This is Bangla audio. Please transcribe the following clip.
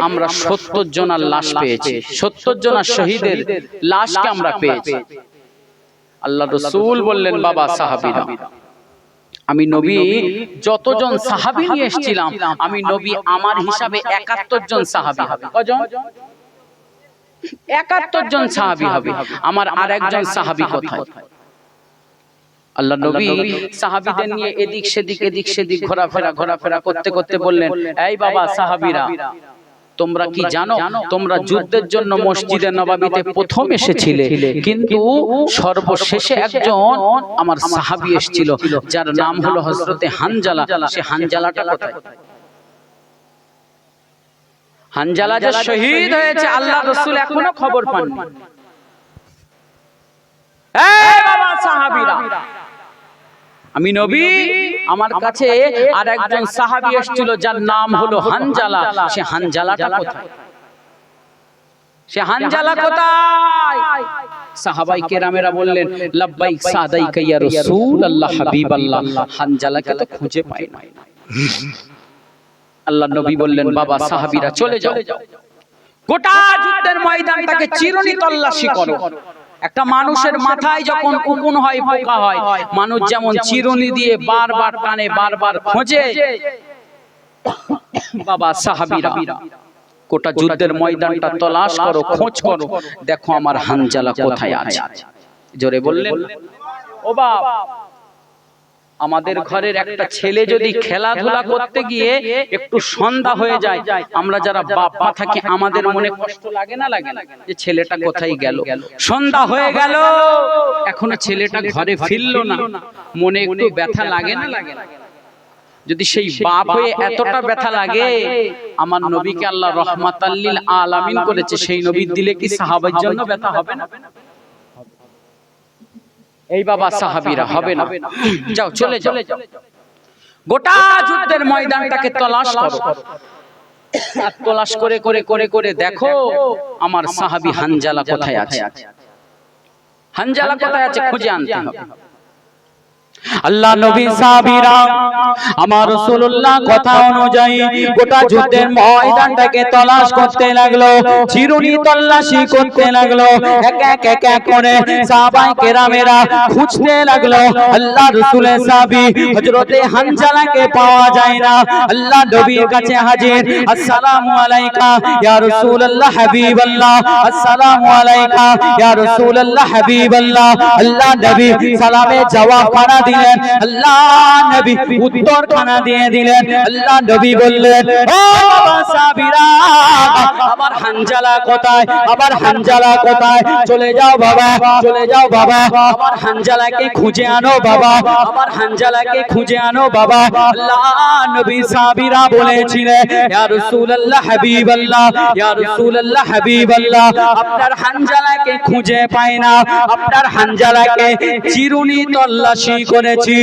আমরা 70 জনের লাশ পেয়েছি, 70 জনের শহীদের লাশকে আমরা পেয়েছি। আল্লাহ রাসূল বললেন, বাবা সাহাবীরা, আমি নবী যতজন সাহাবী নিয়ে এসেছিলাম, আমি নবী আমার হিসাবে 71 জন সাহাবী হবে। কজন? 71 জন সাহাবী হবে। আমার আরেকজন সাহাবী কোথায়? আল্লাহ নবী সাহাবীদের নিয়ে এদিক সেদিক ঘোরাফেরা করতে করতে বললেন, এই বাবা সাহাবীরা, তোমরা কি জানো, তোমরা যুদ্ধের জন্য মসজিদে নববীতে প্রথম এসেছিলে, কিন্তু সর্বশেষে একজন আমার সাহাবী এসেছিল, যার নাম হলো হযরতে হানজালা। সে হানজালাটা কোথায়? হানজালা যে শহীদ হয়েছে, আল্লাহ রাসূল এখনো খবর পাননি। এই বাবা সাহাবীরা, আমি নবী, আমার কাছে আর একজন সাহাবী এসেছিল, যার নাম হলো হানজালা। সে হানজালাটা কোথায়? সে হানজালা কোথায়? সাহাবায়ে কেরামেরা বললেন, লাব্বাইক সাদাইকা ইয়া রাসূলুল্লাহ হাবিবাল্লাহ, হানজালাকে তো খুঁজে পাই না। আল্লাহ নবী বললেন, বাবা সাহাবীরা চলে যাও, গোটা যুদ্ধের ময়দানটাকে চিরুনি তল্লাশি করো। একটা মানুষের মাথায় যখন উকুন হয়, পোকা হয়, মানুষ যেমন চিরুনি দিয়ে বারবার টানে, বারবার খোঁজে, বাবা সাহাবীরা গোটা যুদ্ধের ময়দানটা তলাশ করো, খোঁজ করো, দেখো আমার হানজালা কোথায় আছে। জোরে বললেন, ও বাপ, আমাদের ঘরের একটা ছেলে যদি খেলাধুলা করতে গিয়ে একটু সন্ধ্যা হয়ে যায়, আমরা যারা বাপ মা থাকি আমাদের মনে কষ্ট লাগে না? লাগে যে ছেলেটা কোথায় গেল, সন্ধ্যা হয়ে গেল, এখনো ছেলেটা ঘরে ফিরলো না, মনে একটু ব্যথা লাগে না? লাগে। যদি সেই বাপ হয়ে এতটা ব্যথা লাগে, আমার নবীকে আল্লাহ রাহমাতাল লিল আলামিন করেছে, সেই নবীর দিলে কি সাহাবার জন্য ব্যথা হবে না? এই বাবা সাহাবীরা, হবে না? যাও, চলে যাও, গোটা যুদ্ধের ময়দানটাকে তলাশ করো, আর তলাশ করে করে করে করে দেখো আমার সাহাবী হানজালা কোথায় আছে। হানজালা কোথায় আছে খুঁজে আনতে হবে। আল্লাহ নবী সাহাবীরা আমার রাসূলুল্লাহ কথা অনুযায়ী গোটা যুদ্ধের ময়দানটাকে তলাশ করতে লাগলো, চিরুনি তল্লাশি করতে লাগলো, এক এক করে সাহাবায়ে কেরামেরা খুঁজতে লাগলো। আল্লাহ রাসূলের সাহাবী হযরতে হানজালাকে পাওয়া যায় না। আল্লাহ নবীর কাছে হাজির, আসসালামু আলাইকা ইয়া রাসূলুল্লাহ হাবিবাল্লাহ, আসসালামু আলাইকা ইয়া রাসূলুল্লাহ হাবিবাল্লাহ। আল্লাহ নবী সালামে জবাব খানা দিলেন, আল্লাহ নবী উত্তর খানা দিয়ে দিলেন। আল্লাহ নবী বললেন, ও বাবা সাহাবীরা, আমার হানজালা কোথায়? আমার হানজালা কোথায়? চলে যাও বাবা, চলে যাও বাবা, আমার হানজালাকে খুঁজে আনো বাবা, আমার হানজালাকে খুঁজে আনো বাবা। আল্লাহ নবী সাহাবীরা বলেছিলেন, ইয়া রাসূলুল্লাহ হাবিবাল্লাহ, ইয়া রাসূলুল্লাহ হাবিবাল্লাহ, আপনার হানজালাকে খুঁজে পাই না, আপনার হানজালাকে চিরুনি তল্লাশি করেছি।